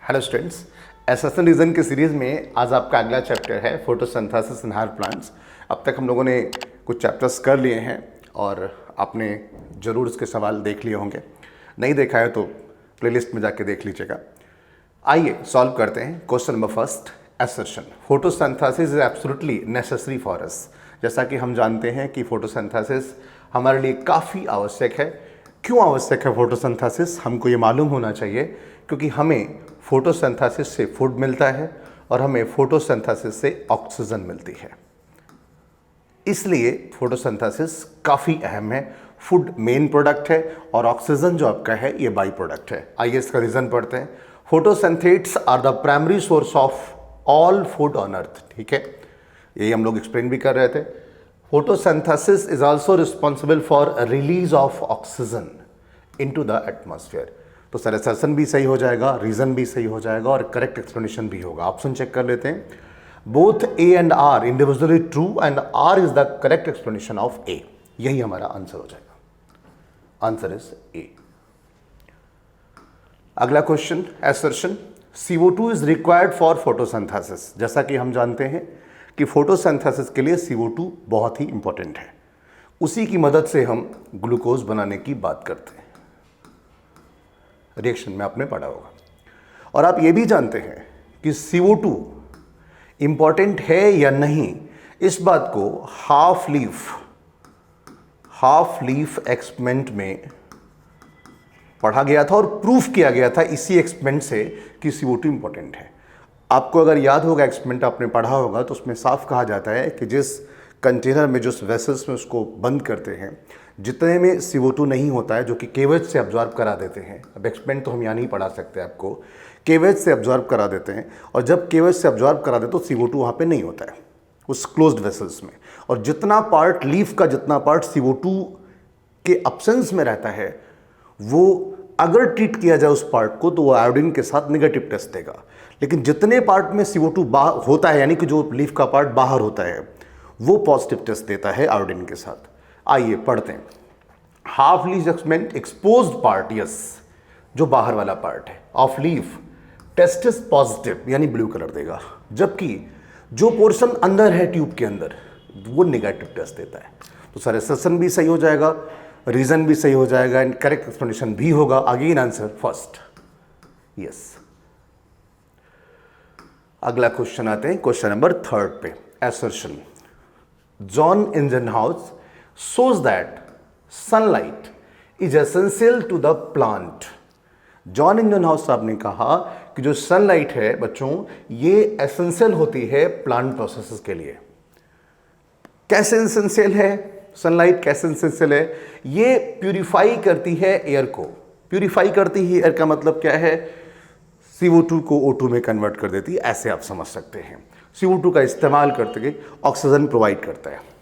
Hello students, assertion reason के series में आज आपका अगला चैप्टर है फोटोसिंथेसिस इन हायर प्लांट्स। अब तक हम लोगों ने कुछ चैप्टर्स कर लिए हैं और आपने ज़रूर इसके सवाल देख लिए होंगे। नहीं देखा है तो प्लेलिस्ट में जाके देख लीजिएगा। आइए सॉल्व करते हैं। Question number first, assertion. Photosynthesis is absolutely necessary for us. जैसा कि हम जानते हैं कि फोटोसिंथेसिस हमारे लिए काफ़ी आवश्यक है। क्यों आवश्यक है फोटोसिंथेसिस, हमको ये मालूम होना चाहिए, क्योंकि हमें फोटोसिंथेसिस से फूड मिलता है और हमें फोटोसिंथेसिस से ऑक्सीजन मिलती है। इसलिए फोटोसिंथेसिस काफ़ी अहम है। फूड मेन प्रोडक्ट है और ऑक्सीजन जो आपका है ये बाई प्रोडक्ट है। आइए इसका रीज़न पढ़ते हैं। Photosynthates are the primary source of all food on earth. ठीक है, यही हम लोग एक्सप्लेन भी कर रहे थे। Photosynthesis is also responsible for release of oxygen into the atmosphere. तो सर एसेशन भी सही हो जाएगा, रीजन भी सही हो जाएगा और करेक्ट एक्सप्लेनेशन भी होगा। ऑप्शन चेक कर लेते हैं। Both A and R individually true and R is the correct explanation of A. यही हमारा आंसर हो जाएगा। Answer is A. अगला question, assertion. CO2 is required for photosynthesis. जैसा कि हम जानते हैं कि फोटोसिंथेसिस के लिए CO2 बहुत ही इंपॉर्टेंट है। उसी की मदद से हम ग्लूकोज बनाने की बात करते हैं। रिएक्शन में आपने पढ़ा होगा। और आप ये भी जानते हैं कि CO2 इंपॉर्टेंट है या नहीं, इस बात को हाफ लीफ एक्सपेरिमेंट में पढ़ा गया था और प्रूफ किया गया था इसी एक्सपेरिमेंट से कि CO2 इंपॉर्टेंट है। आपको अगर याद होगा, एक्सपेरिमेंट आपने पढ़ा होगा, तो उसमें साफ कहा जाता है कि जिस कंटेनर में, जिस वेसल्स में उसको बंद करते हैं, जितने में CO2 नहीं होता है, जो कि केवेज से अब्जॉर्ब करा देते हैं। अब एक्सपेरिमेंट तो हम यहाँ नहीं पढ़ा सकते आपको। केवेज से अब्जॉर्ब करा देते हैं और जब केवेज से अब्जॉर्ब करा देते तो CO2 वहाँ पे नहीं होता है उस क्लोज्ड वेसल्स में। और जितना पार्ट लीफ का, जितना पार्ट CO2 के एब्सेंस में रहता है, वो अगर ट्रीट किया जाए उस पार्ट को तो वो आयोडीन के साथ नेगेटिव टेस्ट देगा। लेकिन जितने पार्ट में CO2 बाहर होता है, यानी कि जो लीफ का पार्ट बाहर होता है, वो पॉजिटिव टेस्ट देता है आयोडीन के साथ। आइए पढ़ते हैं। Half leaf experiment, exposed part, yes, जो बाहर वाला पार्ट है of leaf, test is positive यानी ब्लू कलर देगा, जबकि जो पोर्शन अंदर है ट्यूब के अंदर, वो नेगेटिव टेस्ट देता है। तो सर एसेशन भी सही हो जाएगा, रीजन भी सही हो जाएगा एंड करेक्ट एक्सप्लेनेशन भी होगा। Again answer first, yes. अगला क्वेश्चन आते हैं क्वेश्चन नंबर थर्ड पे। Assertion. John Ingenhousz shows that sunlight is essential to the plant। John Ingenhousz साहब ने कहा कि जो सनलाइट है बच्चों, ये एसेंशियल होती है प्लांट प्रोसेसेस के लिए। कैसे एसेंशियल है सनलाइट, कैसे एसेंशियल है? ये प्यूरिफाई करती है एयर को। प्यूरिफाई करती है एयर का मतलब क्या है? CO2 को O2 में कन्वर्ट कर देती है, ऐसे आप समझ सकते हैं। CO2 का इस्तेमाल करते ऑक्सीजन प्रोवाइड करता है।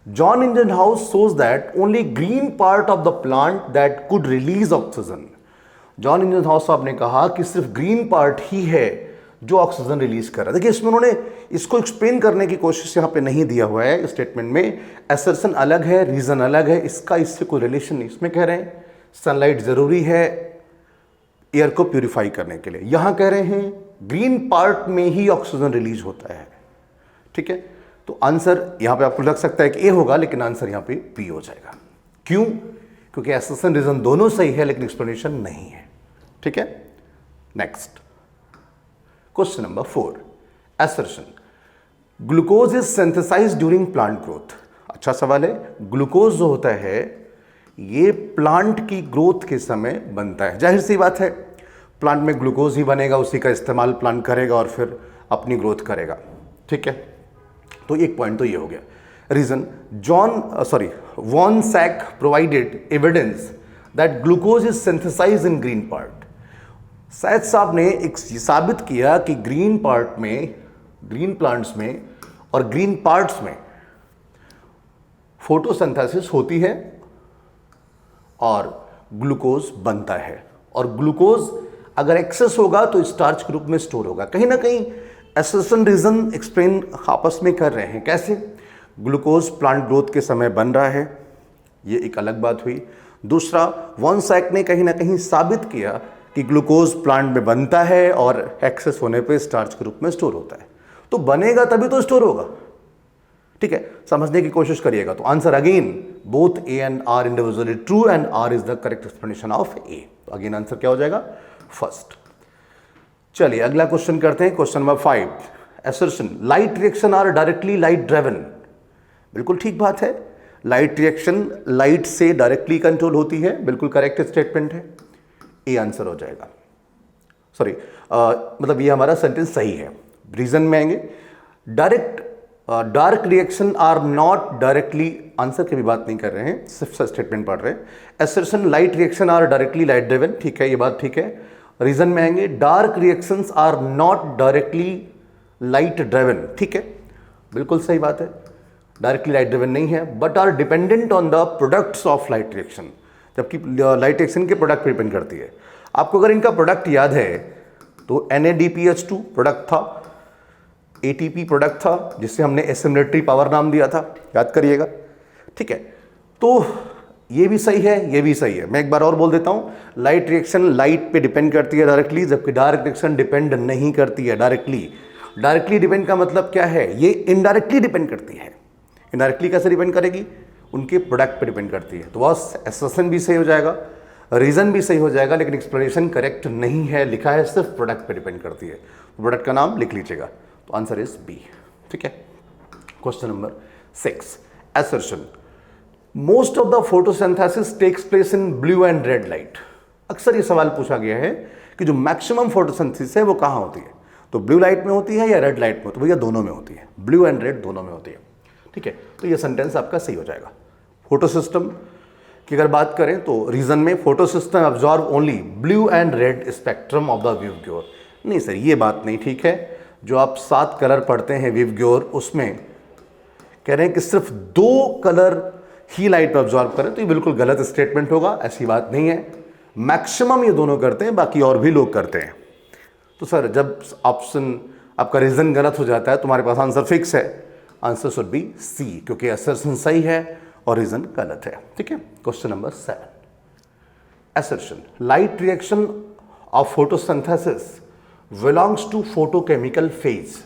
John Ingenhouse shows that only green part of the plant that could release oxygen। John Ingenhousz साहब ने कहा कि सिर्फ ग्रीन पार्ट ही है जो ऑक्सीजन रिलीज कर रहा है। देखिए, इसमें उन्होंने इसको एक्सप्लेन करने की कोशिश यहाँ पे नहीं दिया हुआ है स्टेटमेंट में। एसर्शन अलग है, रीजन अलग है, इसका इससे कोई रिलेशन नहीं। इसमें कह रहे हैं सनलाइट जरूरी है एयर को प्यूरिफाई करने के लिए। यहाँ कह रहे हैं ग्रीन पार्ट में ही ऑक्सीजन रिलीज होता है। ठीक है, तो आंसर यहां पे आपको लग सकता है कि ए होगा, लेकिन आंसर यहां पे बी हो जाएगा। क्यों? क्योंकि एसेशन रीजन दोनों सही है लेकिन एक्सप्लेनेशन नहीं है। ठीक है, next question number 4। Assertion. Glucose is synthesised during plant growth. अच्छा सवाल है। ग्लूकोज जो होता है ये प्लांट की ग्रोथ के समय बनता है। जाहिर सी बात है, प्लांट में ग्लूकोज ही बनेगा, उसी का इस्तेमाल प्लांट करेगा और फिर अपनी ग्रोथ करेगा। ठीक है, तो एक पॉइंट तो ये हो गया। Reason, von Sachs provided evidence that glucose is synthesised in green part. Sachs साहब ने एक साबित किया कि ग्रीन पार्ट में, ग्रीन प्लांट्स में और ग्रीन पार्ट्स में फोटोसिंथेसिस होती है और ग्लूकोज बनता है। और ग्लूकोज अगर एक्सेस होगा तो स्टार्च के रूप में स्टोर होगा। कहीं ना कहीं एसेशन रीजन एक्सप्लेन आपस में कर रहे हैं। कैसे? ग्लूकोज प्लांट ग्रोथ के समय बन रहा है, ये एक अलग बात हुई। दूसरा, वॉन सैक ने कहीं ना कहीं साबित किया कि ग्लूकोज प्लांट में बनता है और एक्सेस होने पे स्टार्च के रूप में स्टोर होता है। तो बनेगा तभी तो स्टोर होगा, ठीक है, समझने की कोशिश करिएगा। तो answer again both A and R individually true and R is the correct explanation of A. तो अगेन आंसर क्या हो जाएगा? फर्स्ट। चलिए अगला क्वेश्चन करते हैं, question number 5। Assertion light reaction are directly light driven. बिल्कुल ठीक बात है, लाइट रिएक्शन लाइट से डायरेक्टली कंट्रोल होती है, बिल्कुल करेक्ट स्टेटमेंट है, ए आंसर हो जाएगा। सॉरी मतलब ये हमारा सेंटेंस सही है। रीजन में आएंगे, dark reaction are not directly, answer की भी बात नहीं कर रहे हैं, सिर्फ स्टेटमेंट पढ़ रहे हैं। Assertion light reaction are directly light driven, ठीक है, ये बात ठीक है। रीजन में आएंगे, dark reactions are not directly light driven, ठीक है, बिल्कुल सही बात है, डायरेक्टली लाइट ड्रिवन नहीं है, but are dependent on the products of light reaction, जबकि लाइट रिएक्शन के प्रोडक्ट पर डिपेंड करती है। आपको अगर इनका प्रोडक्ट याद है तो NADPH2 प्रोडक्ट था, ATP प्रोडक्ट था, जिससे हमने एसिमिलेटरी पावर नाम दिया था, याद करिएगा, ठीक है। तो ये भी सही है, ये भी सही है। मैं एक बार और बोल देता हूं, लाइट रिएक्शन लाइट पे डिपेंड करती है डायरेक्टली, जबकि डार्क रिएक्शन डिपेंड नहीं करती है डायरेक्टली। डायरेक्टली डिपेंड का मतलब क्या है? ये इनडायरेक्टली डिपेंड करती है। इनडायरेक्टली कैसे डिपेंड करेगी? उनके प्रोडक्ट पे डिपेंड करती है। तो बस एसर्शन भी सही हो जाएगा, रीजन भी सही हो जाएगा, लेकिन एक्सप्लेनेशन करेक्ट नहीं है, लिखा है सिर्फ प्रोडक्ट पे डिपेंड करती है। प्रोडक्ट का नाम लिख लीजिएगा, तो आंसर इज बी, ठीक है। Question number 6। Assertion most of the photosynthesis takes place in blue and red light. अक्सर ये सवाल पूछा गया है कि जो मैक्सिमम फोटोसिंथेसिस है वो कहाँ होती है, तो ब्लू लाइट में होती है या रेड लाइट में? तो भैया दोनों में होती है, ब्लू एंड रेड दोनों में होती है, ठीक है। तो ये सेंटेंस आपका सही हो जाएगा। फोटो सिस्टम की अगर बात करें तो रीजन में photo system absorb only blue and red spectrum of the विवग्योर। नहीं सर, ये बात नहीं ठीक है। जो आप 7 कलर पढ़ते हैं विवग्योर, उसमें कह रहे हैं कि सिर्फ 2 कलर ही लाइट ऑब्जॉर्व करें, तो ये बिल्कुल गलत स्टेटमेंट होगा, ऐसी बात नहीं है। मैक्सिमम ये दोनों करते हैं, बाकी और भी लोग करते हैं। तो सर जब ऑप्शन आपका रीजन गलत हो जाता है, तुम्हारे पास आंसर फिक्स है, आंसर शुड बी सी, क्योंकि असर्शन सही है और रीजन गलत है, ठीक है। Question number 7। Assertion light reaction of photosynthesis belongs to photochemical phase,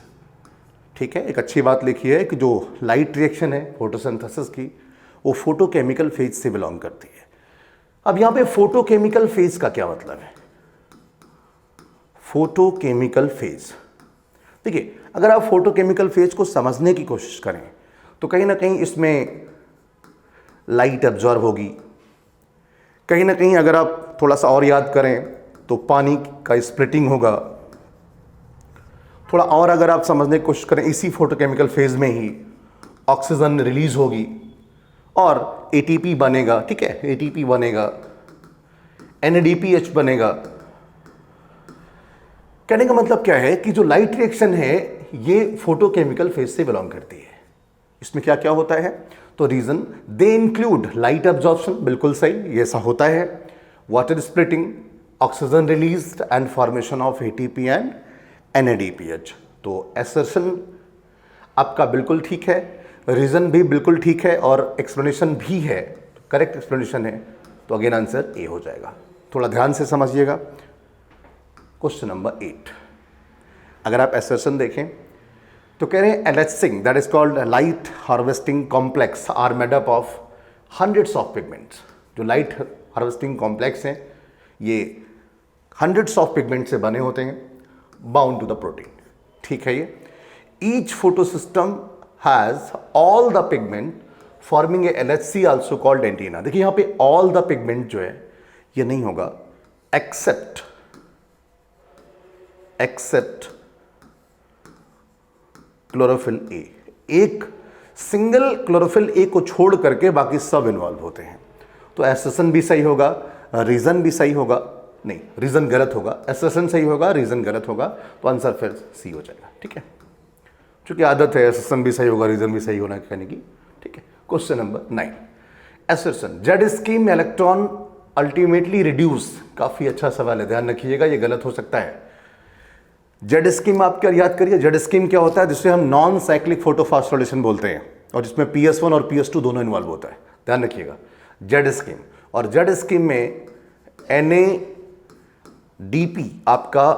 ठीक है। एक अच्छी बात लिखी है कि जो लाइट रिएक्शन है फोटोसिंथेसिस की, वो फोटोकेमिकल फेज से बिलोंग करती है। अब यहां पे फोटोकेमिकल फेज का क्या मतलब है? फोटोकेमिकल फेज, देखिए अगर आप फोटोकेमिकल फेज को समझने की कोशिश करें तो कहीं ना कहीं इसमें लाइट एब्जॉर्ब होगी, कहीं ना कहीं अगर आप थोड़ा सा और याद करें तो पानी का स्प्लिटिंग होगा, थोड़ा और अगर आप समझने की कोशिश करें इसी फोटोकेमिकल फेज में ही ऑक्सीजन रिलीज होगी और ATP बनेगा, ठीक है, ATP बनेगा, NADPH बनेगा। कहने का मतलब क्या है कि जो लाइट रिएक्शन है ये फोटोकेमिकल फेज से बिलोंग करती है। इसमें क्या क्या होता है? तो reason they include light absorption, बिल्कुल सही, ये ऐसा होता है, water splitting, oxygen release and formation of ATP and NADPH। तो असर्शन आपका बिल्कुल ठीक है, रीजन भी बिल्कुल ठीक है और एक्सप्लेनेशन भी है, करेक्ट एक्सप्लेनेशन है, तो अगेन आंसर ए हो जाएगा। थोड़ा ध्यान से समझिएगा। Question number 8। अगर आप असर्शन देखें तो कह रहे हैं LHC that is called light harvesting complex are made up of hundreds of pigments. जो लाइट हार्वेस्टिंग कॉम्प्लेक्स हैं ये हंड्रेड्स ऑफ पिगमेंट से बने होते हैं, बाउंड टू द प्रोटीन, ठीक है। ये each photo system has all the pigment forming a LHC also called antenna. देखिए यहां पे ऑल द पिगमेंट जो है ये नहीं होगा, एक्सेप्ट क्लोरोफिल ए। एक सिंगल क्लोरोफिल ए को छोड़ करके बाकी सब इन्वॉल्व होते हैं। तो एसर्शन भी सही होगा, रीजन भी सही होगा, नहीं रीजन गलत होगा, एसर्शन सही होगा, रीजन गलत होगा, तो आंसर फिर सी हो जाएगा, ठीक है। चूंकि आदत है एसर्शन भी सही होगा, रीजन भी सही होना कहने की, ठीक है। Question number 9। Assertion Z scheme electron ultimately reduce. काफी अच्छा सवाल है, ध्यान रखिएगा, ये गलत हो सकता है। जेड स्कीम आप क्या याद करिए, जेड स्कीम क्या होता है? जिससे हम नॉन साइक्लिक फोटोफॉस्फोरिलेशन बोलते हैं और जिसमें PS1 और PS2 दोनों इन्वॉल्व होता है, ध्यान रखिएगा। जेड स्कीम, और जेड स्कीम में डीपी आपका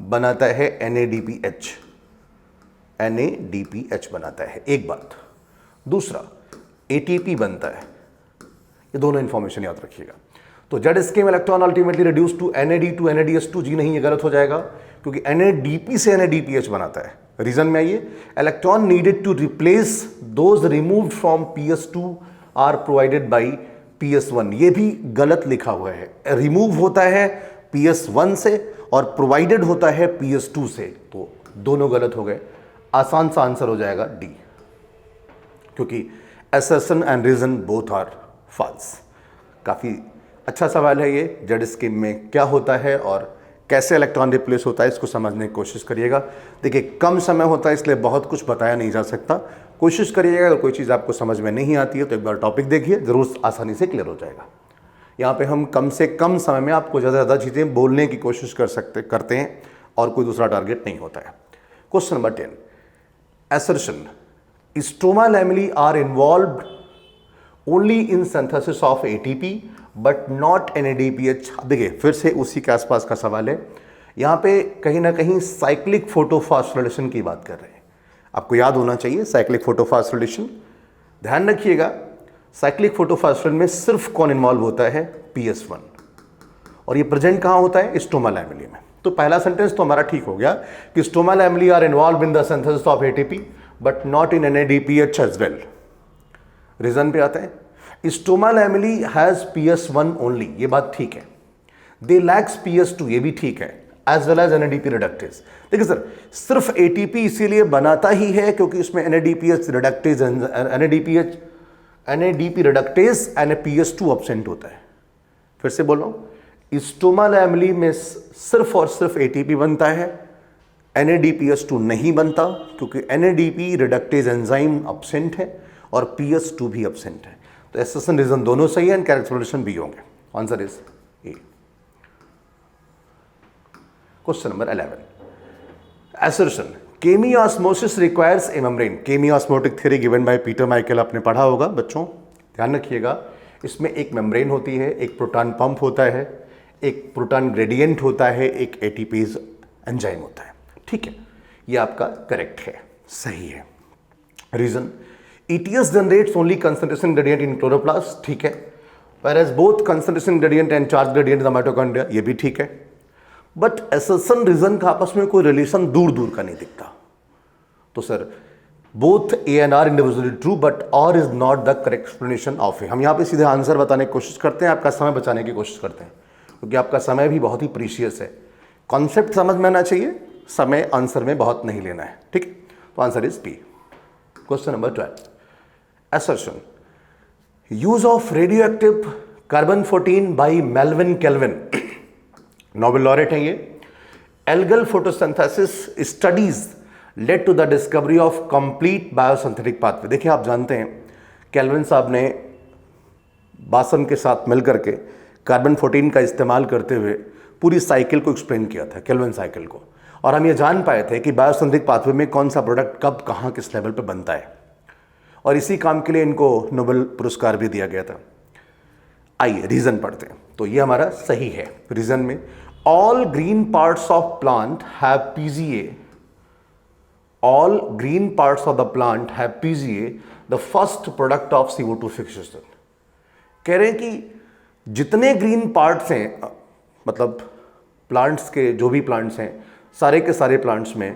बनाता है NADPH, NADPH बनाता है, एक बात। दूसरा ATP बनता है, ये दोनों इंफॉर्मेशन याद रखिएगा। तो Z scheme electron ultimately reduce to NAD to NADH2, जी नहीं, ये गलत हो जाएगा क्योंकि NADP से NADPH बनाता है। रीजन में आइए, electron needed to replace those removed from PS2 are provided by PS1, ये भी गलत लिखा हुआ है। रिमूव होता है PS1 से और प्रोवाइडेड होता है PS2 से, तो दोनों गलत हो गए। आसान सा आंसर हो जाएगा डी, क्योंकि assertion and reason both are false. काफ़ी अच्छा सवाल है ये, जेड स्कीम में क्या होता है और कैसे इलेक्ट्रॉन रिप्लेस होता है, इसको समझने की कोशिश करिएगा। देखिए कम समय होता है इसलिए बहुत कुछ बताया नहीं जा सकता, कोशिश करिएगा। अगर कोई चीज़ आपको समझ में नहीं आती है तो एक बार टॉपिक देखिए, ज़रूर आसानी से क्लियर हो जाएगा। यहाँ पे हम कम से कम समय में आपको ज़्यादा चीज़ें बोलने की कोशिश करते हैं और कोई दूसरा टारगेट नहीं होता है। Question number 10, assertion stroma lamellae are involved only in synthesis of ATP but not NADPH। देखिए फिर से उसी के आसपास का सवाल है, यहाँ पे कहीं ना कहीं साइक्लिक फोटोफॉस्फोरिलेशन की बात कर रहे हैं। आपको याद होना चाहिए साइक्लिक फोटोफॉस्फोरिलेशन, ध्यान रखिएगा। साइक्लिक फोटोफॉस्फोरिलेशन में सिर्फ कौन इन्वॉल्व होता है? PS1, और ये प्रेजेंट कहाँ होता है? स्टोमा लैमेलिया में। तो पहला सेंटेंस तो हमारा ठीक हो गया कि stroma lamellae are involve in the synthesis of ATP but not in NADPH as well. Reason पे आता है, stoma lamellae has PS1 only, ये बात ठीक है। दे लैक्स PS2, ये भी ठीक है, as well as NADP reductase. देखिए सर, सिर्फ ATP इसीलिए बनाता ही है क्योंकि उसमें NADPH reductase, NADP reductase and PS2 absent होता है। फिर से बोल रहा हूं, स्टोमा लैमेली में सिर्फ और सिर्फ ATP बनता है, NADPH2 नहीं बनता क्योंकि NADP रिडक्टेज एंजाइम एब्सेंट है और PS2 भी एब्सेंट है। तो एसेशन रीजन दोनों सही है एंड करेक्ट सॉल्यूशन बी होंगे। Answer is A. Question number 11, assertion chemiosmosis requires a membrane। Chemiosmotic theory given by Peter Michael, आपने पढ़ा होगा बच्चों, ध्यान रखिएगा। इसमें एक मेम्ब्रेन होती है, एक प्रोटॉन पंप होता है, एक प्रोटॉन ग्रेडियंट होता है, एक एटीपीज एंजाइम होता है। ठीक है, ये आपका करेक्ट है, सही है। Reason, ETS generates only concentration gradient in chloroplast, ठीक है। whereas both concentration gradient and charge gradient in the mitochondria, ये भी ठीक है। बट assertion रीजन का आपस में कोई रिलेशन दूर दूर का नहीं दिखता। तो sir both A and R individually true but R is not the correct explanation of A. हम यहाँ पे सीधे आंसर बताने की कोशिश करते हैं, आपका समय बचाने की कोशिश करते हैं, क्योंकि आपका समय भी बहुत ही प्रीशियस है। कॉन्सेप्ट समझ में आना चाहिए, समय आंसर में बहुत नहीं लेना है, ठीक है। तो answer is P. Question number 12, assertion use of radioactive carbon 14 by Melvin Kelvin, Nobel laureate हैं ये। Algal photosynthesis studies led to the discovery of complete biosynthetic pathway. देखिए आप जानते हैं केल्विन साहब ने बासन के साथ मिलकर के कार्बन 14 का इस्तेमाल करते हुए पूरी साइकिल को एक्सप्लेन किया था, केल्विन साइकिल को, और हम ये जान पाए थे कि बायोसिंथेटिक पाथवे में कौन सा प्रोडक्ट कब कहाँ किस लेवल पे बनता है, और इसी काम के लिए इनको नोबेल पुरस्कार भी दिया गया था। आइए रीजन पढ़ते हैं। तो ये हमारा सही है। रीजन में all green parts of plant have PGA, all green parts of the plant have PGA the first product of CO2 fixation. कह रहे हैं कि जितने ग्रीन पार्ट्स हैं, मतलब प्लांट्स के जो भी प्लांट्स हैं, सारे के सारे प्लांट्स में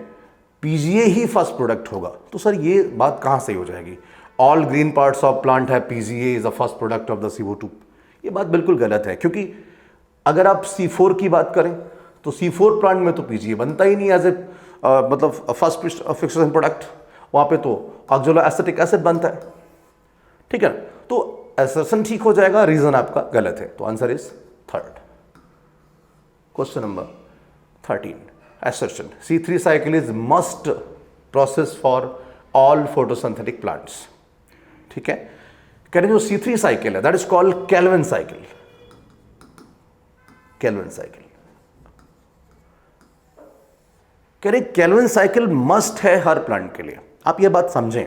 PGA ही फर्स्ट प्रोडक्ट होगा। तो सर ये बात कहाँ सही हो जाएगी? All green parts of plant have PGA is the first product of the CO2। ये बात बिल्कुल गलत है, क्योंकि अगर आप C4 की बात करें तो C4 प्लांट में तो PGA बनता ही नहीं एज ए मतलब फर्स्ट फिक्सेशन प्रोडक्ट, वहाँ पे तो ऑक्सैलोएसिटिक एसिड बनता है, ठीक है। तो असर्शन ठीक हो जाएगा, रीजन आपका गलत है। तो answer is third. Question number 13, assertion C3 cycle is must process for all photosynthetic plants, ठीक है। कह रहे जो C3 साइकिल है that is called Calvin cycle, Calvin cycle. कह रहे केल्विन साइकिल मस्ट है हर प्लांट के लिए। आप ये बात समझें,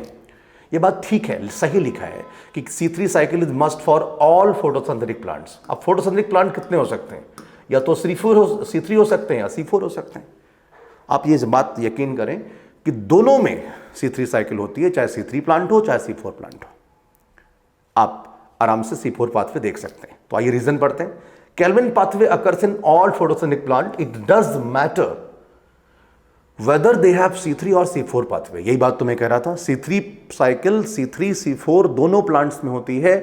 ये बात ठीक है, सही लिखा है कि C3 cycle is must for all photosynthetic plants. अब फोटोसिंथेटिक प्लांट कितने हो सकते हैं? या तो C3 हो सकते हैं या C4 हो सकते हैं। आप ये बात यकीन करें कि दोनों में C3 साइकिल होती है, चाहे C3 प्लांट हो चाहे C4 प्लांट हो। आप आराम से C4 पाथवे देख सकते हैं। तो आइए रीजन पढ़ते हैं। Calvin pathway occurs in all photosynthetic plant. It does matter whether they have C3 और C4 पाथवे। यही बात तो मैं कह रहा था, C3 साइकिल C3 C4 दोनों प्लांट्स में होती है,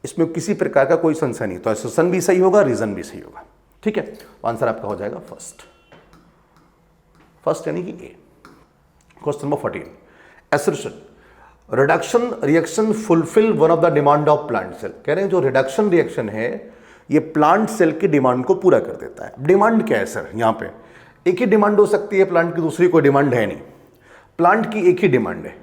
इसमें किसी प्रकार का कोई संशय नहीं। तो एसोसिएशन भी सही होगा, रीजन भी सही होगा। ठीक है, तो आंसर आपका हो जाएगा फर्स्ट यानी कि A. Question number 14, assertion reduction reaction fulfil one of the demand of plant cell. कह रहे हैं जो रिडक्शन रिएक्शन है ये प्लांट सेल की डिमांड को पूरा कर देता है। डिमांड क्या है सर? यहां पे एक ही डिमांड हो सकती है प्लांट की, दूसरी कोई डिमांड है नहीं। प्लांट की एक ही डिमांड है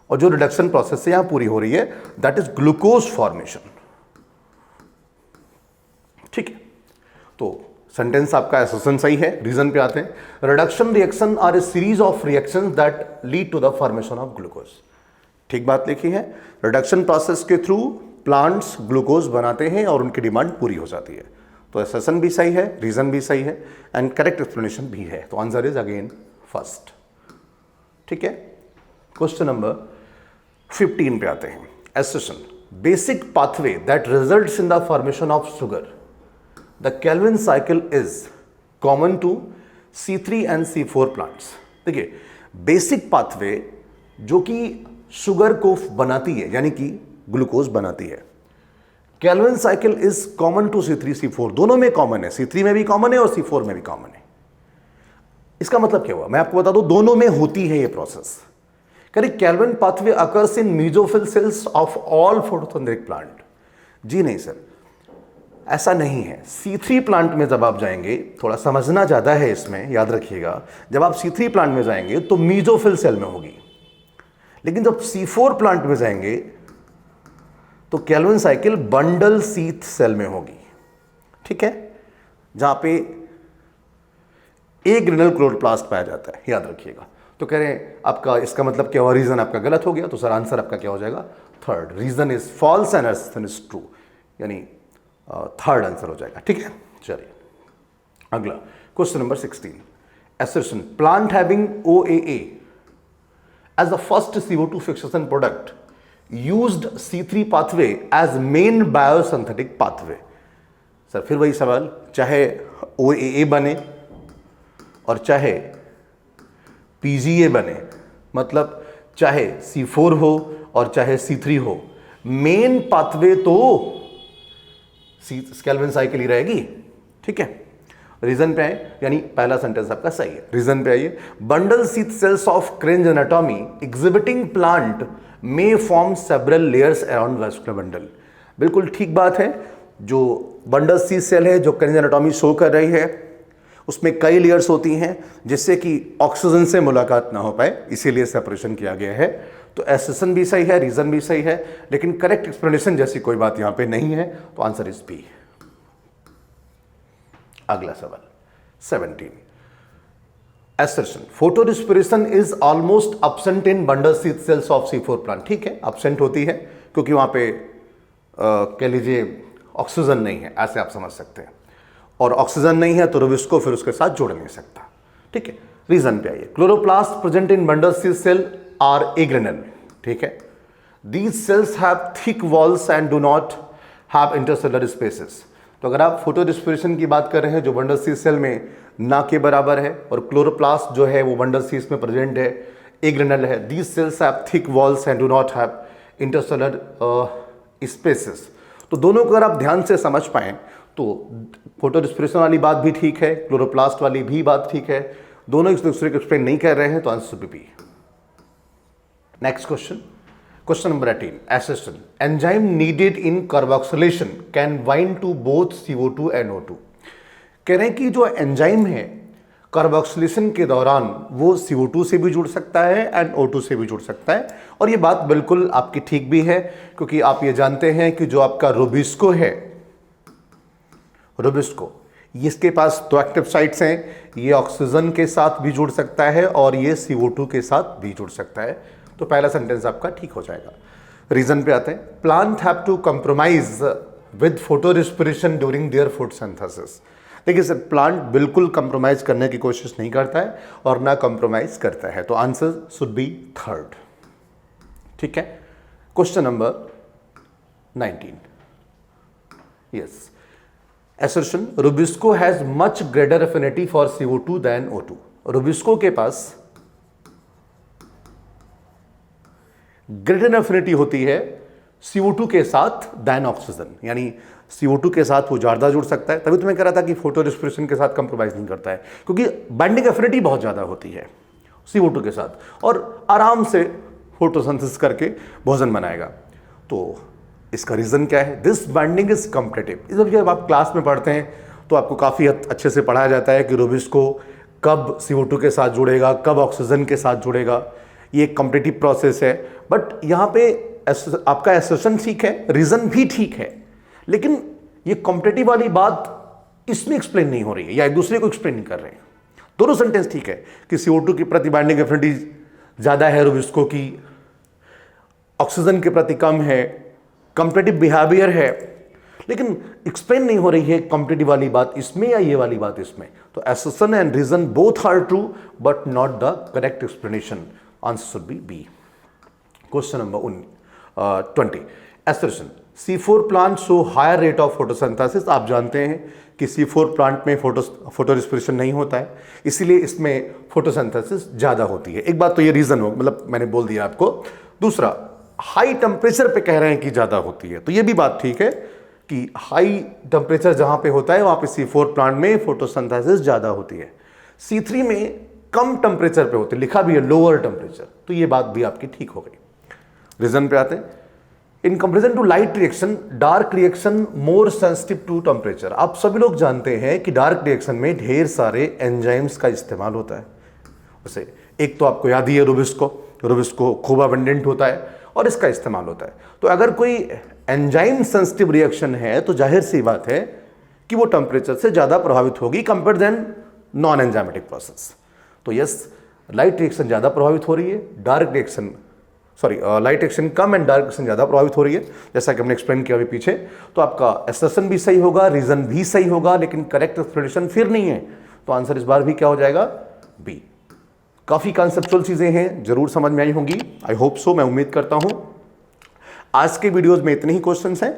और जो रिडक्शन प्रोसेस से यहां पूरी हो रही है दैट इज ग्लूकोज फॉर्मेशन। ठीक है, तो सेंटेंस आपका एसोसिएशन सही है। रीजन पे आते हैं। Reduction reaction are a series of reactions that lead to the formation of glucose. ठीक बात लिखी है। रिडक्शन प्रोसेस के थ्रू प्लांट्स ग्लूकोज बनाते हैं और उनकी डिमांड पूरी हो जाती है। तो एसोसिएशन भी सही है, रीजन भी सही है एंड करेक्ट एक्सप्लेनेशन भी है। तो आंसर इज अगेन फर्स्ट। ठीक है, क्वेश्चन नंबर 15 पे आते हैं। Association basic pathway that results in the formation of sugar. The Calvin cycle is common to C3 and C4 plants. देखिए, बेसिक पाथवे जो कि शुगर को बनाती है यानी कि ग्लूकोज बनाती है। Calvin cycle is common to C3 C4, दोनों में कॉमन है। C3 में भी कॉमन है और C4 में भी कॉमन है। इसका मतलब क्या हुआ, मैं आपको बता दूं, दोनों में होती है ये process. Correct, Calvin pathway occurs in mesophyll cells of all photosynthetic plant. जी नहीं सर, ऐसा नहीं है। C3 प्लांट में जब आप जाएंगे, थोड़ा समझना ज्यादा है इसमें, याद रखिएगा, जब आप C3 प्लांट में जाएंगे तो मीजोफिल सेल में होगी, लेकिन जब C4 प्लांट में जाएंगे तो Calvin cycle bundle sheath cell में होगी। ठीक है, जहां पे एक ग्रेनुल क्लोरोप्लास्ट पाया जाता है, याद रखिएगा। तो कह रहे हैं आपका इसका मतलब क्या हुआ, रीजन आपका गलत हो गया। तो सर आंसर आपका क्या हो जाएगा? Third. Reason is false and assertion is true, यानी थर्ड आंसर हो जाएगा। ठीक है, चलिए अगला question number 16, assertion plant having OAA as the first CO2 fixation product used C3 pathway as main biosynthetic pathway। Sir फिर वही सवाल, चाहे OAA बने और चाहे PGA बने, मतलब चाहे C4 हो और चाहे C3 हो, मेन पाथवे तो कैल्विन साइकिल ही रहेगी। ठीक है, रीजन पे आए, यानी पहला सेंटेंस आपका सही है। रीजन पे आइए। Bundle sheath cells of Kranz anatomy exhibiting plant may form several layers around vascular bundle. बिल्कुल ठीक बात है। जो बंडल सीथ सेल है जो क्रेंज एनाटॉमी शो कर रही है, उसमें कई लेयर्स होती हैं जिससे कि ऑक्सीजन से मुलाकात ना हो पाए, इसीलिए सेपरेशन किया गया है। तो एसर्शन भी सही है, रीजन भी सही है, लेकिन करेक्ट एक्सप्लेनेशन जैसी कोई बात यहां पे नहीं है। तो आंसर इज बी। अगला सवाल 17, assertion photo respiration is almost absent in bundle sheath cells of C4 plant. ठीक है, एब्सेंट होती है क्योंकि वहां पे कह लीजिए ऑक्सीजन नहीं है, ऐसे आप समझ सकते हैं। और ऑक्सीजन नहीं है तो रुबिस्को फिर उसके साथ जोड़ नहीं सकता। ठीक है, रीजन पे आइए। Chloroplast present in bundle sheath cell are agranal. ठीक है, these cells have thick walls and do not have intercellular spaces. तो अगर आप फोटो रिस्पिरेशन की बात कर रहे हैं जो बंडल सीथ सेल में ना के बराबर है, और क्लोरोप्लास्ट जो है वो बंडल सीथ में प्रेजेंट है, एग्रेनल है, these cells have thick walls and do not have intercellular spaces. तो दोनों को अगर आप ध्यान से समझ पाएं तो फोटो रिस्पिरेशन वाली बात भी ठीक है, क्लोरोप्लास्ट वाली भी बात ठीक है, दोनों एक दूसरे को एक्सप्लेन नहीं कर रहे हैं, तो answer B. Next question, question number 18, assertion enzyme needed in carboxylation can bind to both CO2 and O2। कह रहे हैं कि जो एंजाइम है कार्बोक्सिलेशन के दौरान वो CO2 से भी जुड़ सकता है एंड O2 से भी जुड़ सकता है। और ये बात बिल्कुल आपकी ठीक भी है, क्योंकि आप ये जानते हैं कि जो आपका रुबिस्को है, रुबिस्को इसके पास दो एक्टिव साइट्स हैं, ये ऑक्सीजन के साथ भी जुड़ सकता है और ये CO2 के साथ भी जुड़ सकता है। तो पहला सेंटेंस आपका ठीक हो जाएगा। रीजन पे आते हैं। Plant have to compromise with photo respiration during their photosynthesis. देखिए सर, प्लांट बिल्कुल कंप्रोमाइज करने की कोशिश नहीं करता है और ना कंप्रोमाइज करता है, तो आंसर शुड बी थर्ड। ठीक है, question number 19। Yes, assertion Rubisco has much greater affinity for CO2 than O2। Rubisco के पास ग्रेटर एफिनिटी होती है CO2 के साथ देन ऑक्सीजन, यानी CO2 के साथ वो ज़्यादा जुड़ सकता है। तभी तो मैं कह रहा था कि फोटो रिस्पिरेशन के साथ कंप्रोमाइज नहीं करता है, क्योंकि बाइंडिंग एफिनिटी बहुत ज़्यादा होती है CO2 के साथ और आराम से फोटोसिंथेसिस करके भोजन बनाएगा। तो इसका रीज़न क्या है? This binding is competitive. जब आप क्लास में पढ़ते हैं तो आपको काफ़ी अच्छे से पढ़ाया जाता है कि रूबिस्को कब CO2 के साथ जुड़ेगा, कब ऑक्सीजन के साथ जुड़ेगा, ये एक कॉम्पिटिटिव प्रोसेस है। बट यहाँ पे आपका एसर्शन ठीक है, रीज़न भी ठीक है, लेकिन ये कॉम्पिटिटिव वाली बात इसमें एक्सप्लेन नहीं हो रही है या एक दूसरे को एक्सप्लेन नहीं कर रहे हैं। दोनों सेंटेंस ठीक है कि CO2 की प्रति बाइंडिंग एफिनिटी ज़्यादा है रूबिस्को की, ऑक्सीजन के प्रति कम है, कॉम्पिटिटिव बिहेवियर है, लेकिन एक्सप्लेन नहीं हो रही है कॉम्पिटिटिव वाली बात इसमें या ये वाली बात इसमें। तो assertion and reason both are true but not the correct explanation. Answer should be B. Question number 20। Assertion C4 plant show higher rate of photosynthesis. आप जानते हैं कि C4 प्लांट में फोटो रिस्पिरेशन नहीं होता है, इसीलिए इसमें फोटोसिंथेसिस ज़्यादा होती है। एक बात तो ये रीज़न हो, मतलब मैंने बोल दिया आपको। दूसरा, हाई टेम्परेचर पे कह रहे हैं कि ज़्यादा होती है, तो ये भी बात ठीक है कि हाई टेम्परेचर जहाँ पे होता है वहाँ पे C4 प्लांट में फोटोसिंथेसिस ज़्यादा होती है। C3 में कम टेम्परेचर पे होती है, लिखा भी है लोअर टेम्परेचर, तो ये बात भी आपकी ठीक हो गई। रीजन पे आते हैं। In comparison to light reaction, dark reaction more sensitive to temperature. आप सभी लोग जानते हैं कि डार्क रिएक्शन में ढेर सारे एंजाइम्स का इस्तेमाल होता है। उसे एक तो आपको याद ही है रूबिस्को खूब अबंडेंट होता है और इसका इस्तेमाल होता है। तो अगर कोई एंजाइम सेंसिटिव रिएक्शन है तो जाहिर सी बात है कि वो टेम्परेचर से ज़्यादा प्रभावित होगी compare than non enzymatic process. तो यस, लाइट रिएक्शन ज़्यादा प्रभावित हो रही है, लाइट रिएक्शन कम एंड डार्क रिएक्शन ज़्यादा प्रभावित हो रही है, जैसा कि हमने एक्सप्लेन किया अभी पीछे। तो आपका एसर्शन भी सही होगा, रीज़न भी सही होगा, लेकिन करेक्ट एक्सप्लेनेशन फिर नहीं है। तो आंसर इस बार भी क्या हो जाएगा? बी। काफ़ी कॉन्सेप्चुअल चीज़ें हैं, जरूर समझ में आई होंगी, आई होप सो, मैं उम्मीद करता हूँ। आज के वीडियोज़ में इतने ही क्वेश्चंस हैं,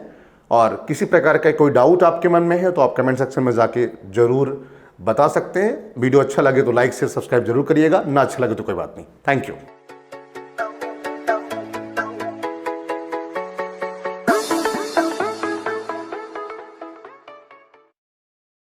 और किसी प्रकार का कोई डाउट आपके मन में है तो आप कमेंट सेक्शन में जाके जरूर बता सकते हैं। वीडियो अच्छा लगे तो लाइक शेयर सब्सक्राइब जरूर करिएगा, ना अच्छा लगे तो कोई बात नहीं। Thank you.